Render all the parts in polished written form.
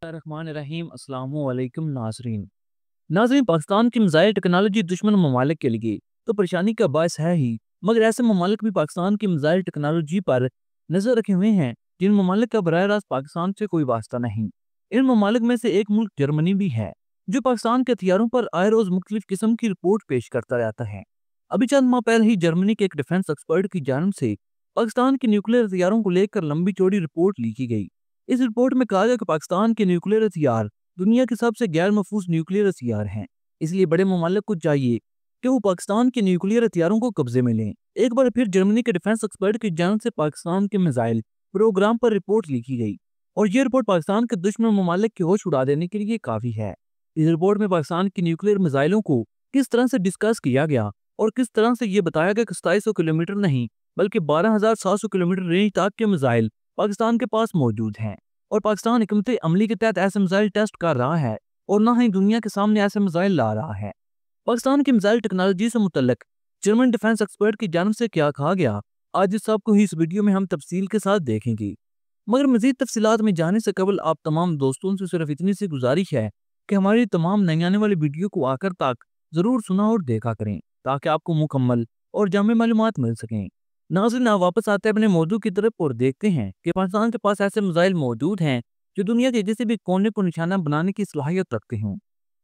रहीम अस्सलाम वालेकुम नाजरीन। पाकिस्तान की मिसाइल टेक्नोलॉजी दुश्मन ममालिक के लिए तो परेशानी का बायस है ही, मगर ऐसे ममालिक भी पाकिस्तान की मिसाइल टेक्नोलॉजी पर नजर रखे हुए हैं जिन ममालिक का बराह रास्त पाकिस्तान से कोई वास्ता नहीं। इन ममालिक में से एक मुल्क जर्मनी भी है, जो पाकिस्तान के हथियारों पर आए रोज मुख्तलिफ किस्म की रिपोर्ट पेश करता रहता है। अभी चंद माह पहले ही जर्मनी के एक डिफेंस एक्सपर्ट की जानिब से पाकिस्तान के न्यूक्लियर हथियारों को लेकर लंबी चौड़ी रिपोर्ट लिखी गई। इस रिपोर्ट में कहा गया कि पाकिस्तान के न्यूक्लियर हथियार दुनिया के सबसे गैर महफूज न्यूक्लियर हथियार हैं, इसलिए बड़े ममालिक को चाहिए कि वो पाकिस्तान के न्यूक्लियर हथियारों को कब्जे में लें। एक बार फिर जर्मनी के डिफेंस एक्सपर्ट की जानिब से पाकिस्तान के मिसाइल प्रोग्राम पर रिपोर्ट लिखी गई, और ये रिपोर्ट पाकिस्तान के दुश्मन ममालिक के होश उड़ा देने के लिए काफ़ी है। इस रिपोर्ट में पाकिस्तान की न्यूक्लियर मिसाइलों को किस तरह से डिस्कस किया गया और किस तरह से ये बताया गया कि 2700 किलोमीटर नहीं बल्कि 12,700 किलोमीटर रेंज तक के मिसाइल पाकिस्तान के पास मौजूद हैं, और पाकिस्तान हिकमत अमली के तहत ऐसे मिसाइल टेस्ट कर रहा है और ना ही दुनिया के सामने ऐसे मिसाइल ला रहा है। पाकिस्तान की मिसाइल टेक्नोलॉजी से मुतल्लिक जर्मन डिफेंस एक्सपर्ट की जानिब से क्या कहा गया, आज इस सबको ही इस वीडियो में हम तफसील के साथ देखेंगे। मगर मजीद तफसीलात में जाने से कबल आप तमाम दोस्तों से सिर्फ इतनी सी गुजारिश है कि हमारी तमाम नई आने वाली वीडियो को आखिर तक ज़रूर सुना और देखा करें, ताकि आपको मुकम्मल और जामे मालूमात मिल सकें। नाज़रीन, आप वापस आते हैं अपने मौजू की तरफ और देखते हैं कि पाकिस्तान के पास ऐसे मिसाइल मौजूद हैं जो दुनिया के किसी भी कोने को निशाना बनाने की सलाहियत रखते हों।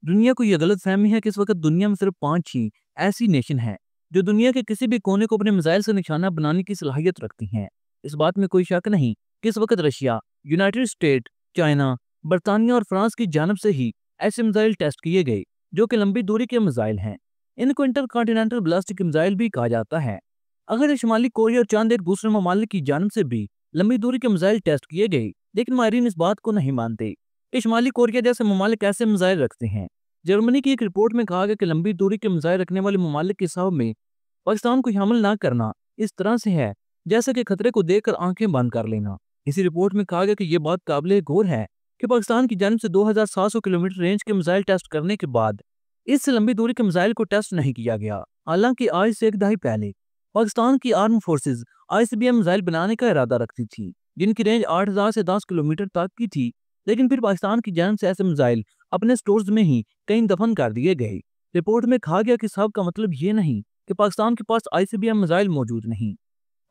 दुनिया को यह गलत फहमी है कि इस वक्त दुनिया में सिर्फ 5 ही ऐसी नेशन हैं जो दुनिया के किसी भी कोने को अपने मिसाइल से निशाना बनाने की सलाहियत रखती हैं। इस बात में कोई शक नहीं कि इस वक्त रशिया, यूनाइटेड स्टेट, चाइना, बरतानिया और फ्रांस की जानब से ही ऐसे मिसाइल टेस्ट किए गए जो कि लंबी दूरी के मिसाइल हैं। इनको इंटर कॉन्टिनेंटल बैलिस्टिक मिसाइल भी कहा जाता है। अगर शुमाली कोरिया और चांद एक दूसरे ममालिक की जानब से भी लंबी दूरी के मिसाइल टेस्ट किए गए, लेकिन माहिरीन इस बात को नहीं मानते कि शुमाली कोरिया जैसे ममालिक ऐसे मिसाइल रखते हैं। जर्मनी की एक रिपोर्ट में कहा गया कि लंबी दूरी के मिसाइल रखने वाले ममालिक के हिसाब में पाकिस्तान को शामिल ना करना इस तरह से है जैसे कि खतरे को देखकर आंखें बंद कर लेना। इसी रिपोर्ट में कहा गया कि यह बात काबिल गौर है कि पाकिस्तान की जानब से 2700 किलोमीटर रेंज के मिसाइल टेस्ट करने के बाद इससे लंबी दूरी के मिसाइल को टेस्ट नहीं किया गया। हालांकि आज से एक दहाई पहले पाकिस्तान की आर्म फोर्सेज ICBM मिसाइल बनाने का इरादा रखती थी, जिनकी रेंज 8000 से 10 किलोमीटर तक की थी, लेकिन फिर पाकिस्तान की जानब से ऐसे मिसाइल अपने स्टोर्स में ही कहीं दफन कर दिए गए। रिपोर्ट में कहा गया कि सब का मतलब ये नहीं कि पाकिस्तान के पास ICBM मिसाइल मौजूद नहीं,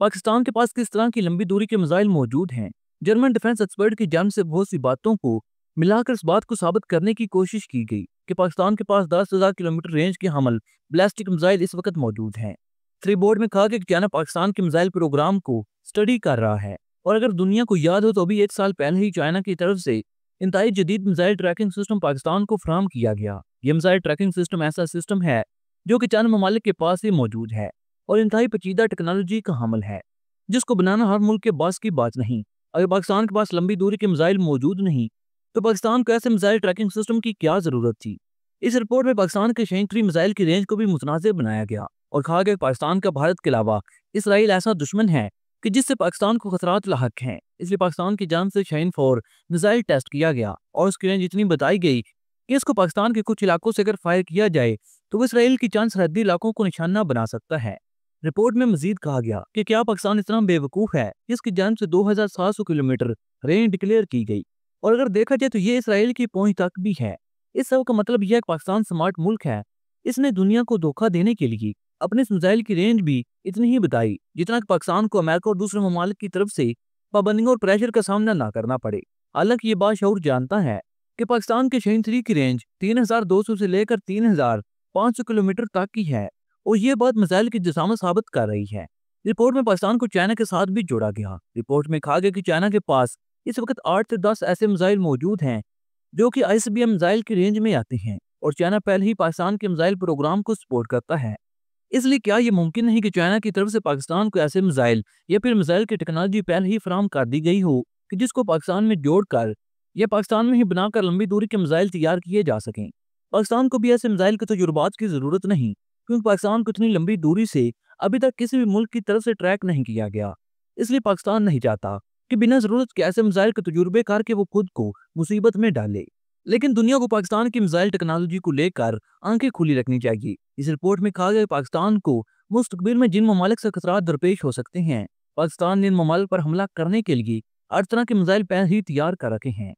पाकिस्तान के पास किस तरह की लंबी दूरी के मिसाइल मौजूद हैं। जर्मन डिफेंस एक्सपर्ट की जानब से बहुत सी बातों को मिलाकर इस बात को साबित करने की कोशिश की गई कि पाकिस्तान के पास 10,000 किलोमीटर रेंज के हमल बैलिस्टिक मिसाइल इस वक्त मौजूद हैं। रिपोर्ट में कहा कि चाइना पाकिस्तान के मिसाइल प्रोग्राम को स्टडी कर रहा है, और अगर दुनिया को याद हो तो अभी 1 साल पहले ही चाइना की तरफ से इंतहाई जदीद मिसाइल ट्रैकिंग सिस्टम पाकिस्तान को फराहम किया गया। यह मिसाइल ट्रैकिंग सिस्टम ऐसा सिस्टम है जो कि चंद ममालिक के पास ही मौजूद है और इंतहाई पेचीदा टेक्नोलॉजी का हमल है, जिसको बनाना हर मुल्क के बस की बात नहीं। अगर पाकिस्तान के पास लंबी दूरी के मिसाइल मौजूद नहीं तो पाकिस्तान को ऐसे मिसाइल ट्रैकिंग सिस्टम की क्या जरूरत थी। इस रिपोर्ट में पाकिस्तान के शहीन मिसाइल की रेंज को भी मुतनाज़ बनाया गया और कहा गया कि पाकिस्तान का भारत के अलावा इसराइल ऐसा दुश्मन है कि जिससे पाकिस्तान को खतरात लाहक हैं, इसलिए पाकिस्तान की जान से शाहीन 4 मिसाइल टेस्ट किया गया और उसकी रेंज इतनी बताई गई कि इसको पाकिस्तान के कुछ इलाकों से अगर फायर किया जाए तो वो इसराइल की चंद सरहदी इलाकों को निशाना बना सकता है। रिपोर्ट में मजीद कहा गया कि क्या पाकिस्तान इतना बेवकूफ़ है जिसकी जान से 2700 किलोमीटर रेंज डिक्लेयर की गई, और अगर देखा जाए तो ये इसराइल की पहुंच तक भी है। इस सब का मतलब यह है कि पाकिस्तान स्मार्ट मुल्क है, इसने दुनिया को धोखा देने के लिए अपने मिसाइल की रेंज भी इतनी ही बताई जितना कि पाकिस्तान को अमेरिका और दूसरे ममालिक की तरफ से पाबंदियों और प्रेशर का सामना ना करना पड़े। हालांकि ये बाशऊर जानता है कि पाकिस्तान के शाहीन 3 की रेंज 3200 से लेकर 3500 किलोमीटर तक की है, और ये बात मिसाइल की जसामत साबित कर रही है। रिपोर्ट में पाकिस्तान को चाइना के साथ भी जोड़ा गया। रिपोर्ट में कहा गया कि चाइना के पास इस वक्त 8 से 10 ऐसे मिसाइल मौजूद हैं जो कि ICBM मिसाइल की रेंज में आते हैं, और चाइना पहले ही पाकिस्तान के मिसाइल प्रोग्राम को सपोर्ट करता है। इसलिए क्या ये मुमकिन नहीं कि चाइना की तरफ से पाकिस्तान को ऐसे मिसाइल या फिर मिसाइल की टेक्नोलॉजी पहले ही फराहम कर दी गई हो कि जिसको पाकिस्तान में जोड़कर या पाकिस्तान में ही बनाकर लंबी दूरी के मिसाइल तैयार किए जा सकें। पाकिस्तान को भी ऐसे मिसाइल के तजुर्बात की ज़रूरत नहीं, क्योंकि पाकिस्तान को इतनी लंबी दूरी से अभी तक किसी भी मुल्क की तरफ से ट्रैक नहीं किया गया। इसलिए पाकिस्तान नहीं चाहता कि बिना ज़रूरत के ऐसे मिसाइल के तजुर्बे करके वो खुद को मुसीबत में डाले। लेकिन दुनिया को पाकिस्तान की मिसाइल टेक्नोलॉजी को लेकर आंखें खुली रखनी चाहिए। इस रिपोर्ट में कहा गया पाकिस्तान को मुस्तकबिल में जिन ममालिक से खतरा दरपेश हो सकते हैं, पाकिस्तान ने इन ममालिक पर हमला करने के लिए हर तरह के मिसाइल पहले ही तैयार कर रखे हैं,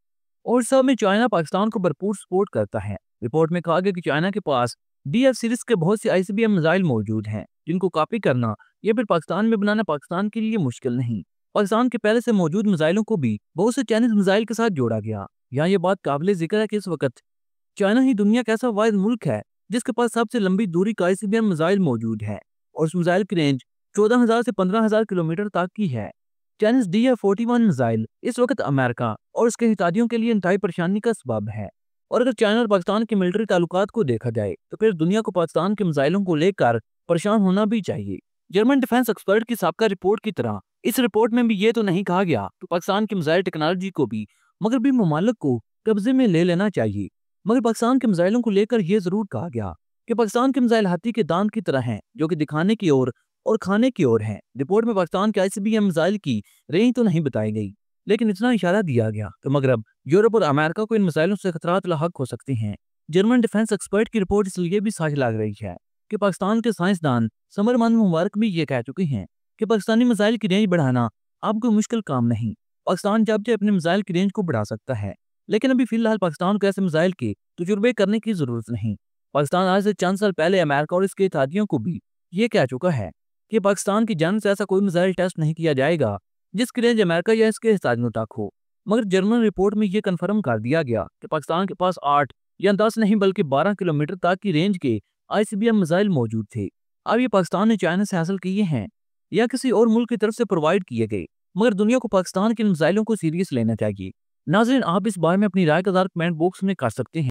اور सब में चाइना पाकिस्तान को भरपूर सपोर्ट करता है। रिपोर्ट में कहा गया कि चाइना के पास DF सीरीज के बहुत से ICBM मिसाइल मौजूद हैं, जिनको कॉपी करना या फिर पाकिस्तान में बनाना पाकिस्तान के लिए मुश्किल नहीं। पाकिस्तान के पहले से मौजूद मिसाइलों को भी बहुत से चाइनीज मिसाइल के साथ जोड़ा गया। यहाँ ये बात काबिल जिक्र है कि इस वक्त चाइना ही दुनिया का ऐसा वाहिद मुल्क है जिसके पास सबसे लंबी दूरी का ICBM मिसाइल मौजूद है, और उस मिसाइल की रेंज 14,000 से 15,000 किलोमीटर तक की है। चाइनीज DF-41 मिसाइल इस वक्त अमेरिका और उसके हिताधियों के लिए इंतहाई परेशानी का सबब है। और अगर चाइना और पाकिस्तान के मिलिट्री ताल्लुकात को देखा जाए तो फिर दुनिया को पाकिस्तान के मिसाइलों को लेकर परेशान होना भी चाहिए। जर्मन डिफेंस एक्सपर्ट की साबका रिपोर्ट की तरह इस रिपोर्ट में भी ये तो नहीं कहा गया कि पाकिस्तान की मिसाइल टेक्नोलॉजी को भी मगरबी ममालिक को कब्जे में ले लेना चाहिए, मगर पाकिस्तान के मिसाइलों को लेकर यह जरूर कहा गया कि पाकिस्तान के मिसाइल हाथी के दांत की तरह हैं, जो कि दिखाने की ओर और खाने की ओर हैं। रिपोर्ट में पाकिस्तान के ICBM मिसाइल की रेंज तो नहीं बताई गई, लेकिन इतना इशारा दिया गया कि मगरब, यूरोप और अमेरिका को इन मिसाइलों से खतरात लाहक हो सकते हैं। जर्मन डिफेंस एक्सपर्ट की रिपोर्ट इसलिए भी साझ लग रही है कि पाकिस्तान के साइंसदान समरमंद मुबारक भी ये कह चुके हैं कि पाकिस्तानी मिसाइल की रेंज बढ़ाना अब कोई मुश्किल काम नहीं। पाकिस्तान जब चाहे अपने मिसाइल की रेंज को बढ़ा सकता है, लेकिन अभी फिलहाल पाकिस्तान को ऐसे मिसाइल के तजुर्बे करने की जरूरत नहीं। पाकिस्तान आज से चंद साल पहले अमेरिका और इसके इत्तेहादियों को भी ये कह चुका है कि पाकिस्तान की जानिब से ऐसा कोई मिसाइल टेस्ट नहीं किया जाएगा जिसकी रेंज अमेरिका या इसके इत्तेहादियों तक हो। मगर जर्मन रिपोर्ट में ये कन्फर्म कर दिया गया कि पाकिस्तान के पास 8 या 10 नहीं बल्कि 12 किलोमीटर तक की रेंज के ICBM मिसाइल मौजूद थे। अब ये पाकिस्तान ने चाइना से हासिल किए हैं या किसी और मुल्क की तरफ से प्रोवाइड किए गए, मगर दुनिया को पाकिस्तान के मिसाइलों को सीरियस लेना चाहिए। नाज़रीन, आप इस बारे में अपनी राय का इज़हार कमेंट बॉक्स में कर सकते हैं।